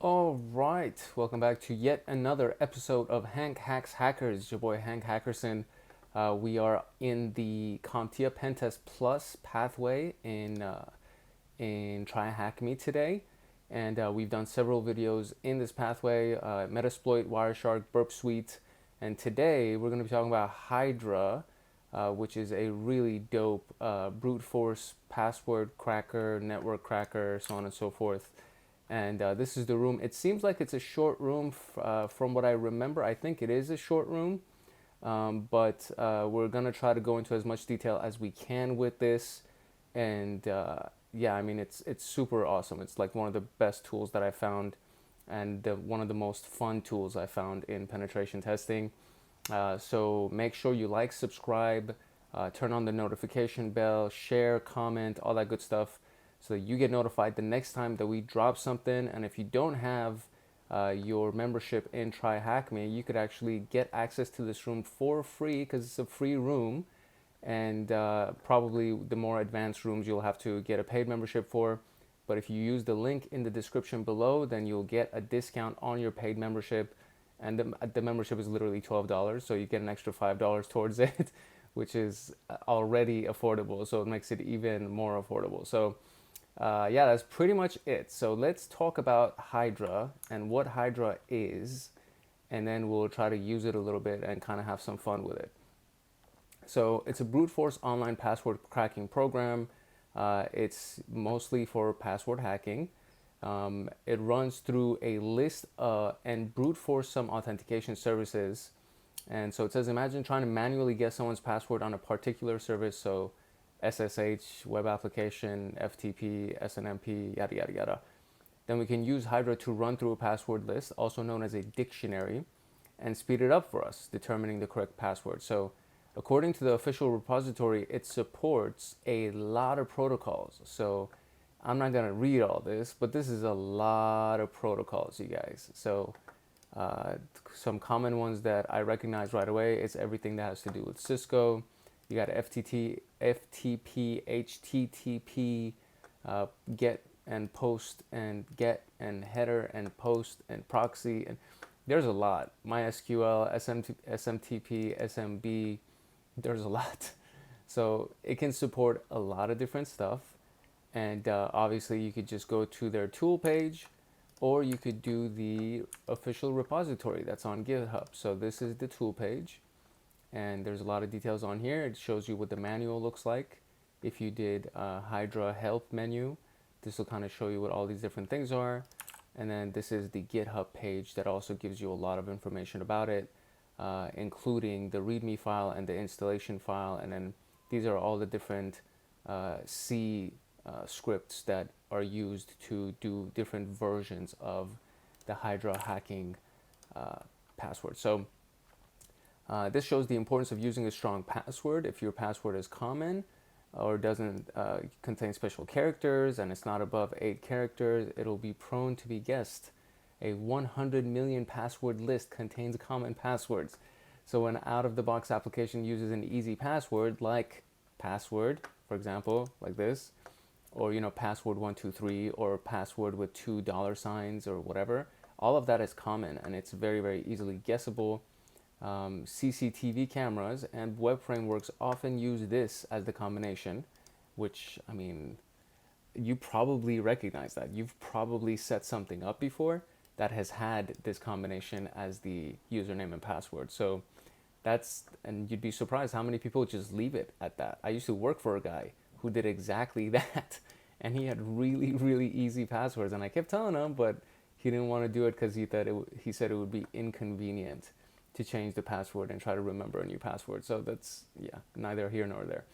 All right, welcome back to yet another episode of Hank Hacks Hackers. Your boy Hank Hackerson. We are in the CompTIA PenTest Plus pathway in TryHackMe today, and we've done several videos in this pathway: Metasploit, Wireshark, Burp Suite, and today we're going to be talking about Hydra, which is a really dope brute force password cracker, network cracker, so on and so forth. And this is the room. It seems like it's a short room from what I remember. I think it is a short room, but we're gonna try to go into as much detail as we can with this. And yeah, I mean it's super awesome. It's like one of the best tools that I found, and one of the most fun tools I found in penetration testing. So make sure you like, subscribe, turn on the notification bell, share, comment, all that good stuff, so that you get notified the next time that we drop something. And if you don't have your membership in TryHackMe, you could actually get access to this room for free because it's a free room. And probably the more advanced rooms you'll have to get a paid membership for. But if you use the link in the description below, then you'll get a discount on your paid membership. And the membership is literally $12, so you get an extra $5 towards it, which is already affordable. So it makes it even more affordable. So yeah, that's pretty much it. So let's talk about Hydra and what Hydra is, and then we'll try to use it a little bit and kind of have some fun with it. So it's a brute force online password cracking program. It's mostly for password hacking. It runs through a list and brute force some authentication services. And so it says, imagine trying to manually guess someone's password on a particular service. So SSH, web application, FTP, SNMP, yada, yada, yada. Then we can use Hydra to run through a password list, also known as a dictionary, and speed it up for us, determining the correct password. So according to the official repository, it supports a lot of protocols. So I'm not gonna read all this, but this is a lot of protocols, you guys. So uh, some common ones that I recognize right away is everything that has to do with Cisco. You got FTP, HTTP, get and post and get and header and post and proxy, and there's a lot. MySQL, SMTP, SMB, there's a lot. So it can support a lot of different stuff. And obviously you could just go to their tool page, or you could do the official repository that's on GitHub. So this is the tool page, and there's a lot of details on here. It shows you what the manual looks like. If you did Hydra help menu, this will kind of show you what all these different things are. And then this is the GitHub page that also gives you a lot of information about it, including the README file and the installation file. And then these are all the different C scripts that are used to do different versions of the Hydra hacking password. So this shows the importance of using a strong password. If your password is common or doesn't contain special characters and it's not above 8 characters, it'll be prone to be guessed. A 100 million password list contains common passwords. So an out-of-the-box application uses an easy password like password, for example, like this, or password 123, or password with $2 or whatever. All of that is common, and it's very, very easily guessable. CCTV cameras and web frameworks often use this as the combination, which, I mean, you probably recognize that. You've probably set something up before that has had this combination as the username and password. So and you'd be surprised how many people just leave it at that. I used to work for a guy who did exactly that, and he had really, really easy passwords, and I kept telling him, but he didn't want to do it because he said it would be inconvenient to change the password and try to remember a new password. So that's, yeah, neither here nor there.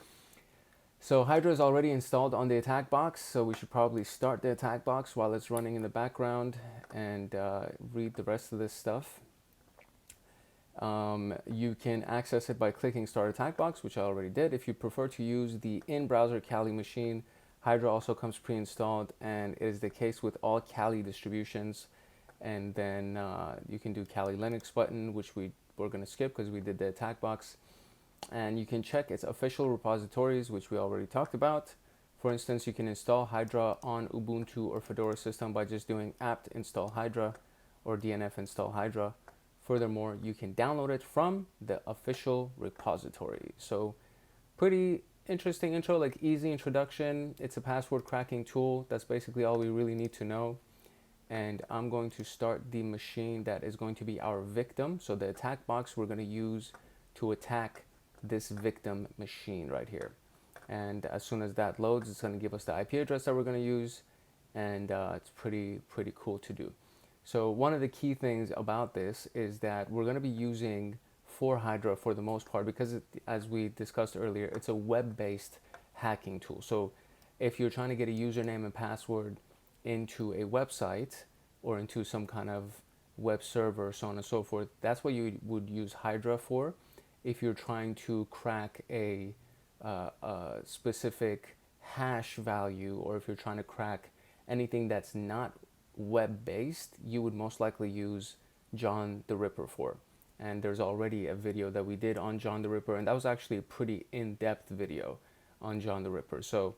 So Hydra is already installed on the attack box, so we should probably start the attack box while it's running in the background and read the rest of this stuff. You can access it by clicking Start Attack Box, which I already did. If you prefer to use the in-browser Kali machine, Hydra also comes pre-installed, and it is the case with all Kali distributions. And then you can do Kali Linux button, which we're going to skip because we did the attack box. And you can check its official repositories, which we already talked about, For instance, you can install Hydra on Ubuntu or Fedora system by just doing apt install Hydra or dnf install Hydra. Furthermore, you can download it from the official repository. So pretty interesting intro, like easy introduction. It's a password cracking tool. That's basically all we really need to know. And I'm going to start the machine that is going to be our victim. So the attack box we're going to use to attack this victim machine right here. And as soon as that loads, it's going to give us the IP address that we're going to use, and it's pretty cool to do. So one of the key things about this is that we're going to be using for Hydra for the most part, because as we discussed earlier, it's a web-based hacking tool. So if you're trying to get a username and password into a website or into some kind of web server, so on and so forth, that's what you would use Hydra for. If you're trying to crack a specific hash value, or if you're trying to crack anything that's not web-based, you would most likely use John the Ripper for. And there's already a video that we did on John the Ripper, and that was actually a pretty in-depth video on John the Ripper. So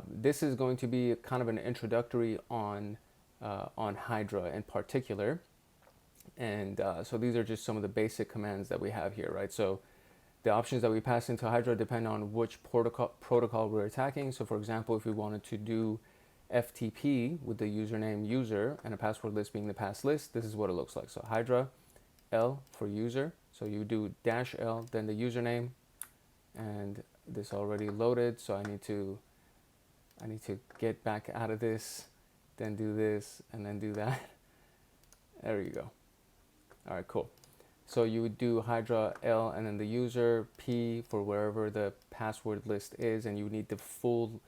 this is going to be kind of an introductory on Hydra in particular. And so these are just some of the basic commands that we have here, right? So the options that we pass into Hydra depend on which protocol we're attacking. So for example, if we wanted to do FTP with the username user and a password list being the pass list, this is what it looks like. So Hydra L for user. So you do -L, then the username, and this already loaded. So I need to get back out of this, then do this, and then do that. There you go. All right, cool. So you would do Hydra L and then the user, P for wherever the password list is, and you need the full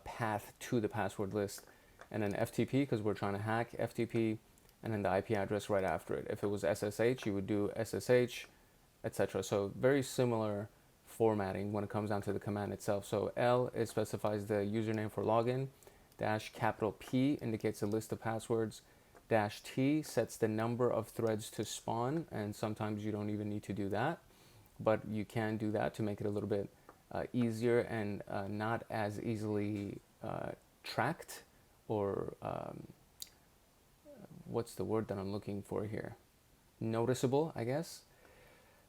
path to the password list, and then FTP because we're trying to hack FTP, and then the IP address right after it. If it was SSH, you would do SSH, etc. So very similar formatting when it comes down to the command itself. So L, it specifies the username for login, -P indicates a list of passwords, -T sets the number of threads to spawn, and sometimes you don't even need to do that, but you can do that to make it a little bit easier and not as easily tracked, or what's the word that I'm looking for here? Noticeable, I guess.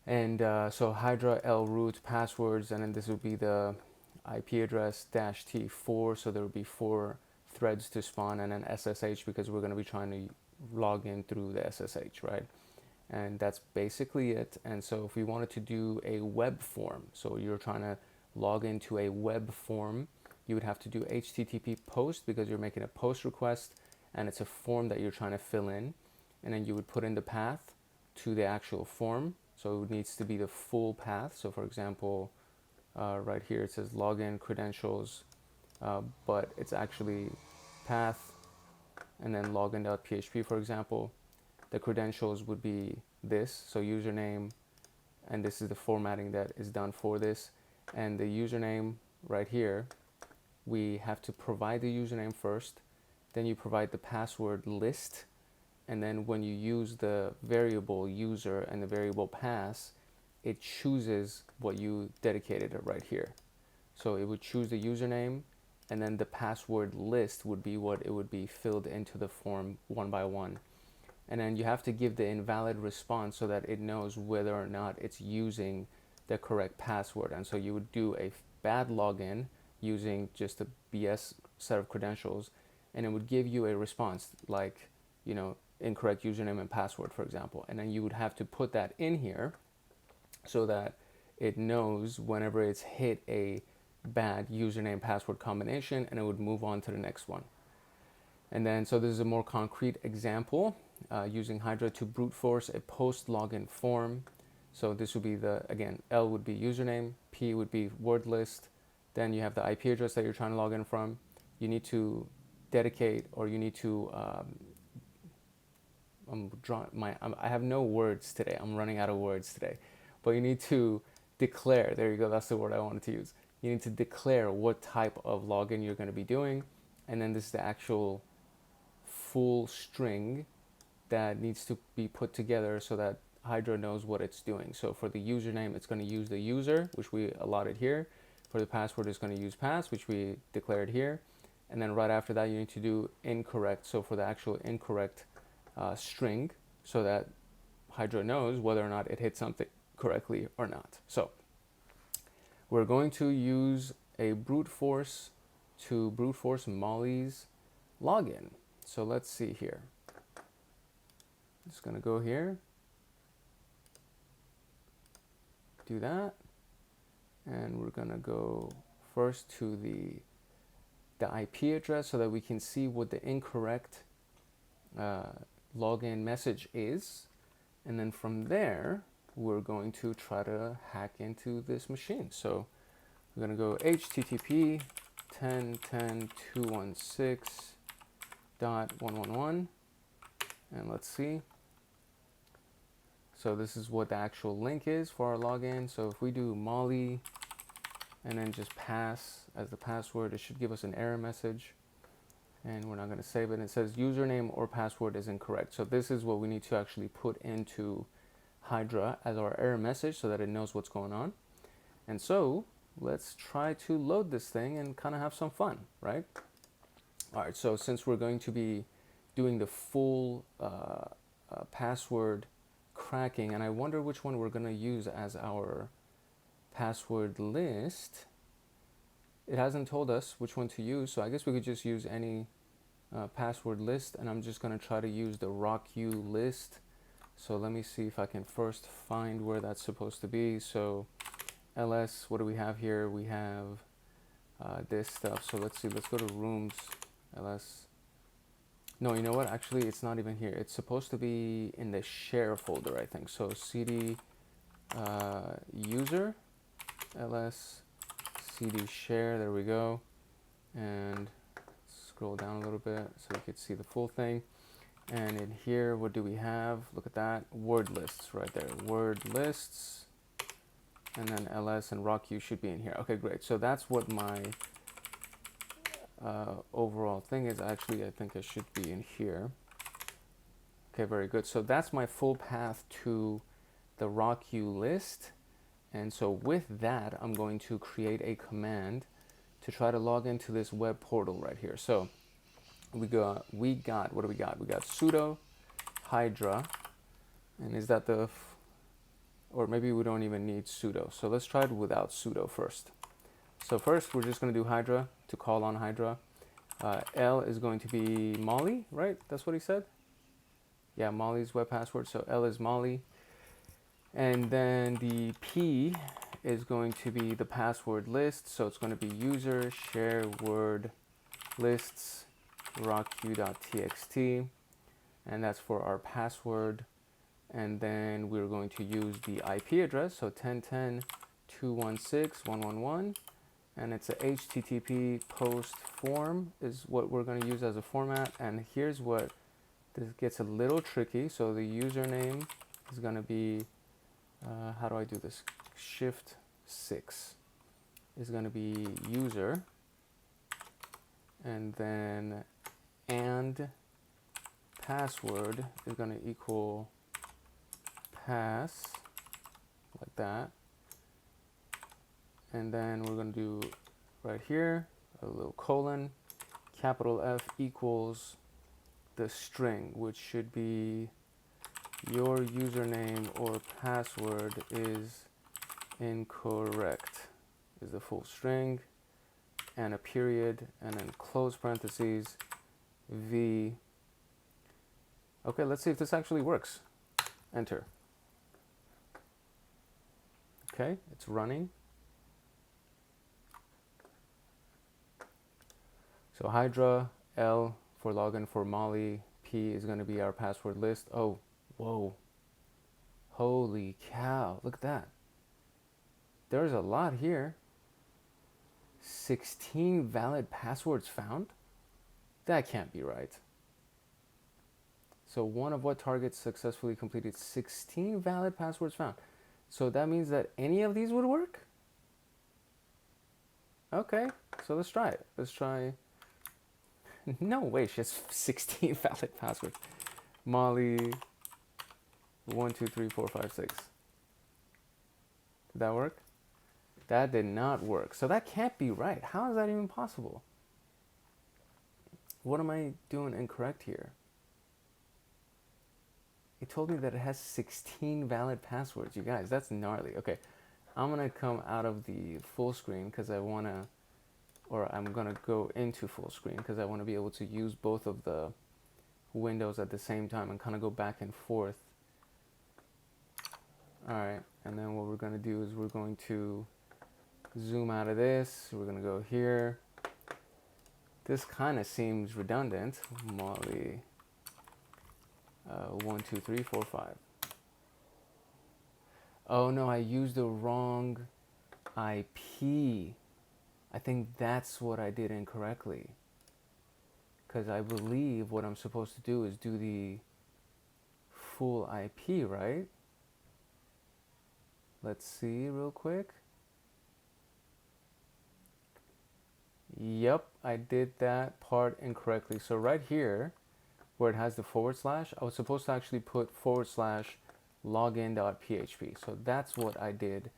And so Hydra L root passwords, and then this would be the IP address -T4, so there would be 4 threads to spawn, and then SSH because we're going to be trying to log in through the SSH, right? And that's basically it. And so if we wanted to do a web form, so you're trying to log into a web form, you would have to do HTTP post because you're making a post request and it's a form that you're trying to fill in, and then you would put in the path to the actual form. So it needs to be the full path. So for example, right here it says login credentials, but it's actually path and then login.php, for example. The credentials would be this, so username, and this is the formatting that is done for this. And the username right here, we have to provide the username first, then you provide the password list, and then when you use the variable user and the variable pass, it chooses what you dedicated it right here. So it would choose the username, and then the password list would be what it would be filled into the form one by one. And then you have to give the invalid response so that it knows whether or not it's using the correct password. And so you would do a bad login using just a BS set of credentials, and it would give you a response like, you know, incorrect username and password, for example. And then you would have to put that in here so that it knows whenever it's hit a bad username password combination, and it would move on to the next one. And then, so this is a more concrete example using Hydra to brute force a post login form. So this would be again, L would be username, P would be word list, then you have the IP address that you're trying to log in from. You need to dedicate, or you need to I have no words today. I'm running out of words today. But you need to declare, there you go, that's the word I wanted to use. You need to declare what type of login you're going to be doing. And then this is the actual full string that needs to be put together so that Hydra knows what it's doing. So for the username, it's going to use the user, which we allotted here. For the password, it's going to use pass, which we declared here. And then right after that, you need to do incorrect. So for the actual incorrect string, so that Hydra knows whether or not it hit something correctly or not. So we're going to use a brute force to brute force Molly's login. So let's see here. Just going to go here, do that, and we're going to go first to the IP address so that we can see what the incorrect login message is. And then from there, we're going to try to hack into this machine. So we're going to go HTTP 10.10.216.111, and let's see. So this is what the actual link is for our login. So if we do Molly and then just pass as the password, it should give us an error message, and we're not going to save it. It says username or password is incorrect. So this is what we need to actually put into Hydra as our error message so that it knows what's going on. And so let's try to load this thing and kind of have some fun, right? All right, so since we're going to be doing the full password cracking, and I wonder which one we're going to use as our password list. It hasn't told us which one to use, so I guess we could just use any password list, and I'm just going to try to use the RockU list. So let me see if I can first find where that's supposed to be. So ls, what do we have here? We have this stuff. So let's see, let's go to rooms, ls. No, you know what? Actually, it's not even here. It's supposed to be in the share folder, I think. So cd user, ls, cd share, there we go. And scroll down a little bit so you could see the full thing. And in here, what do we have? Look at that, word lists right there, word lists. And then ls and RockU should be in here. Okay, great. So that's what my overall thing is. Actually, I think it should be in here. Okay, very good. So that's my full path to the RockU list. And so with that, I'm going to create a command to try to log into this web portal right here. So we got, what do we got? We got sudo Hydra. And is that the, or maybe we don't even need sudo. So let's try it without sudo first. So first, we're just going to do Hydra to call on Hydra. L is going to be Molly, right? That's what he said? Yeah, Molly's web password. So L is Molly. And then the P is going to be the password list. So it's going to be user share word lists rocku.txt. And that's for our password. And then we're going to use the IP address. So 10.10.216.111. And it's a HTTP post form is what we're going to use as a format. And here's what this gets a little tricky. So the username is going to be, how do I do this? Shift 6 is going to be user. And then and password is going to equal pass, like that. And then we're going to do right here a little colon, capital F equals the string, which should be your username or password is incorrect, is the full string, and a period, and then close parentheses, V. Okay, let's see if this actually works. Enter. Okay, it's running. So Hydra, L for login for Molly, P is going to be our password list. Oh, whoa. Holy cow, look at that. There's a lot here. 16 valid passwords found? That can't be right. So one of what targets successfully completed 16 valid passwords found. So that means that any of these would work? Okay, so let's try it. Let's try. No way, she has 16 valid passwords. Molly 1, 2, 3, 4, 5, 6. Did that work? That did not work. So that can't be right. How is that even possible? What am I doing incorrect here? It told me that it has 16 valid passwords. You guys, that's gnarly. Okay, I'm gonna come out of the full screen because I wanna, or I'm gonna go into full screen because I wanna be able to use both of the windows at the same time and kind of go back and forth. All right, and then what we're gonna do is we're going to zoom out of this. We're gonna go here. This kind of seems redundant. Molly 1, 2, 3, 4, 5. Oh no, I used the wrong IP. I think that's what I did incorrectly. Because I believe what I'm supposed to do is do the full IP, right? Let's see real quick. Yep, I did that part incorrectly. So right here, where it has the /, I was supposed to actually put / login.php. So that's what I did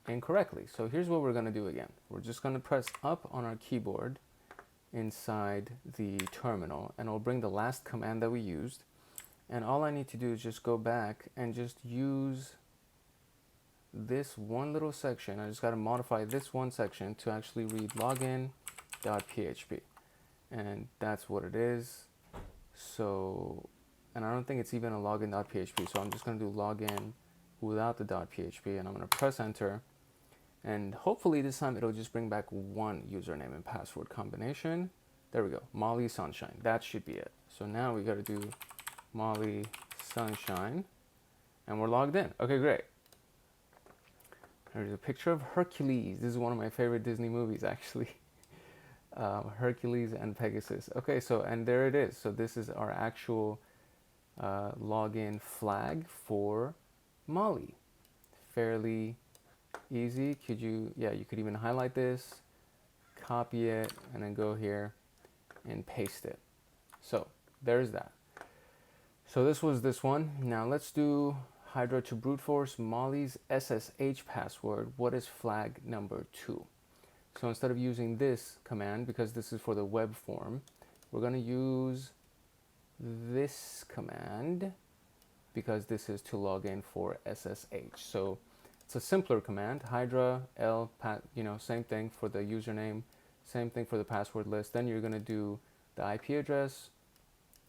incorrectly. So here's what we're going to do again. We're just going to press up on our keyboard inside the terminal, and it'll bring the last command that we used. And all I need to do is just go back and just use this one little section. I just got to modify this one section to actually read login.php. And that's what it is. So, and I don't think it's even a login.php. So I'm just going to do login without the .php, and I'm going to press enter. And hopefully this time it'll just bring back one username and password combination. There we go, Molly Sunshine. That should be it. So now we got to do Molly Sunshine, and we're logged in. Okay, great. There's a picture of Hercules. This is one of my favorite Disney movies, actually. Hercules and Pegasus. Okay, so, and there it is. So this is our actual login flag for Molly. Fairly easy. Could you, yeah, you could even highlight this, copy it, and then go here and paste it. So there's that. So this was this one. Now let's do Hydra to brute force Molly's SSH password. What is flag number 2? So instead of using this command, because this is for the web form, we're going to use this command because this is to log in for SSH. So it's a simpler command. Hydra L, same thing for the username, same thing for the password list. Then you're going to do the IP address,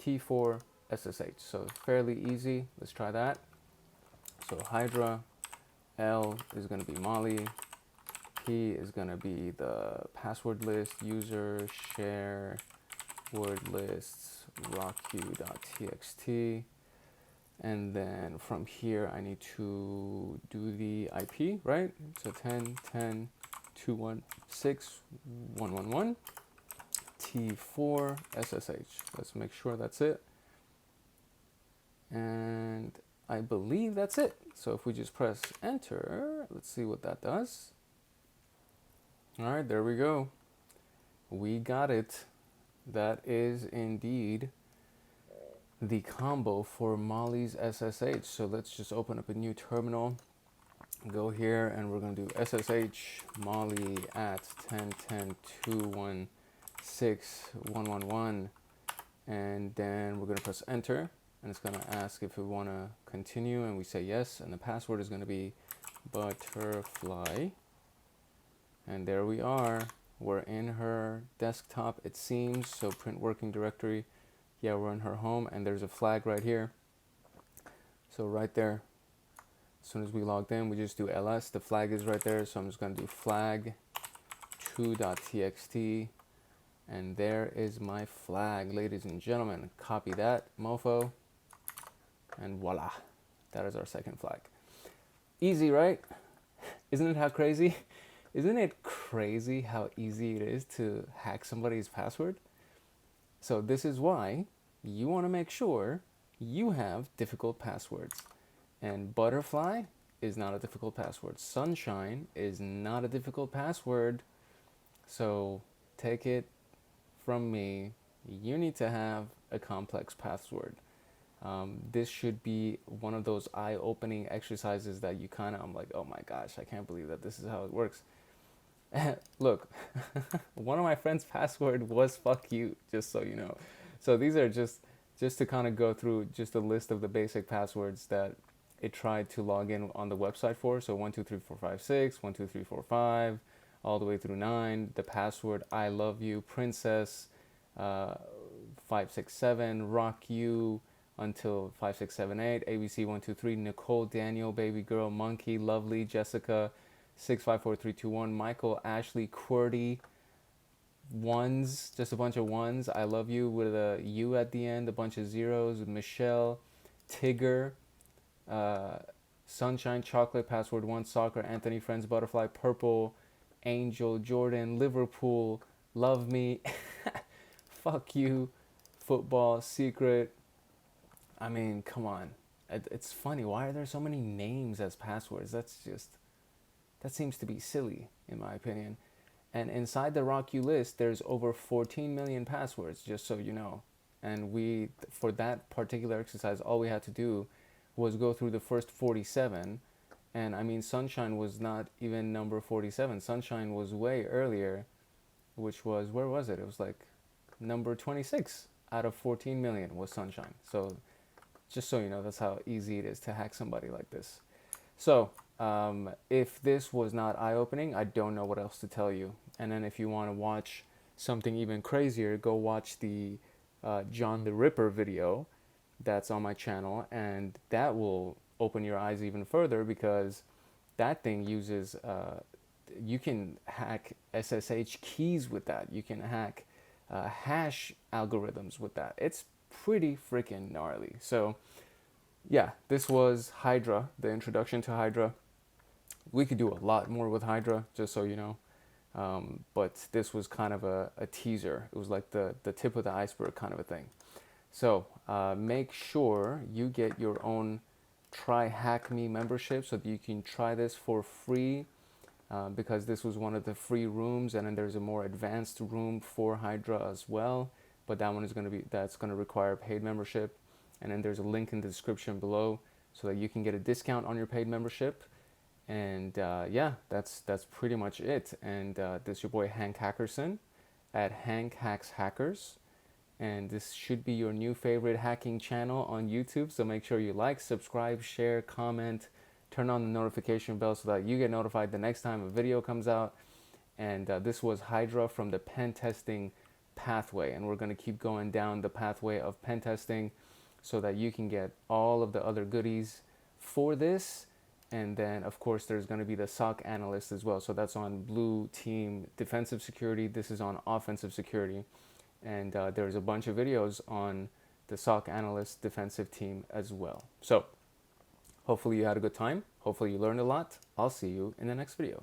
T4 SSH. So fairly easy. Let's try that. So Hydra L is going to be Molly. P is going to be the password list, user, share, word lists, rocku.txt. And then from here, I need to do the IP, right? So 10.10.216.111 T4 SSH. Let's make sure that's it. And I believe that's it. So if we just press enter, let's see what that does. All right, there we go. We got it. That is indeed the combo for Molly's SSH. So let's just open up a new terminal, go here, and we're going to do SSH Molly at 10.10.216.111, and then we're going to press enter, and it's going to ask if we want to continue, and we say yes, and the password is going to be butterfly. And there we are. We're in her desktop, it seems. So print working directory. Yeah, we're in her home, and there's a flag right here. So right there, as soon as we logged in, we just do ls. The flag is right there. So I'm just going to do flag2.txt. And there is my flag, ladies and gentlemen. Copy that, mofo. And voila. That is our second flag. Easy, right? Isn't it how crazy? Isn't it crazy how easy it is to hack somebody's password? So this is why you want to make sure you have difficult passwords. And butterfly is not a difficult password. Sunshine is not a difficult password. So take it from me, you need to have a complex password. This should be one of those eye-opening exercises that you I'm like, oh my gosh, I can't believe that this is how it works. Look, one of my friend's password was "fuck you," just so you know. So these are just to kind of go through just a list of the basic passwords that it tried to log in on the website for. So 12345 6, 12345, all the way through 9. The password "I love you," princess, 567, rock you until 5678, ABC 123, Nicole, Daniel, baby girl, monkey, lovely, Jessica, 654321, Michael, Ashley, QWERTY, ones, just a bunch of ones, I love you with a U at the end, a bunch of zeros, Michelle, Tigger, uh, Sunshine, Chocolate, Password 1, Soccer, Anthony, Friends, Butterfly, Purple, Angel, Jordan, Liverpool, Love Me, Fuck You, Football, Secret. I mean, come on. It's funny. Why are there so many names as passwords? That seems to be silly, in my opinion. And inside the Rock You list, there's over 14 million passwords, just so you know. And for that particular exercise, all we had to do was go through the first 47. And I mean, Sunshine was not even number 47. Sunshine was way earlier, which was, where was it? It was like number 26 out of 14 million was Sunshine. So just so you know, that's how easy it is to hack somebody like this. So if this was not eye-opening, I don't know what else to tell you. And then if you want to watch something even crazier, go watch the John the Ripper video that's on my channel, and that will open your eyes even further, because that thing uses, you can hack SSH keys with that. You can hack hash algorithms with that. It's pretty freaking gnarly. So yeah, this was Hydra, the introduction to Hydra. We could do a lot more with Hydra, just so you know. But this was kind of a teaser. It was like the tip of the iceberg kind of a thing. So make sure you get your own TryHackMe membership so that you can try this for free, because this was one of the free rooms, and then there's a more advanced room for Hydra as well. But that one is that's going to require paid membership. And then there's a link in the description below so that you can get a discount on your paid membership. And yeah, that's pretty much it. And this is your boy Hank Hackerson at Hank Hacks Hackers. And this should be your new favorite hacking channel on YouTube. So make sure you like, subscribe, share, comment, turn on the notification bell so that you get notified the next time a video comes out. And this was Hydra from the pen testing pathway. And we're going to keep going down the pathway of pen testing so that you can get all of the other goodies for this. And then, of course, there's going to be the SOC analyst as well. So that's on blue team defensive security. This is on offensive security. And there's a bunch of videos on the SOC analyst defensive team as well. So hopefully you had a good time. Hopefully you learned a lot. I'll see you in the next video.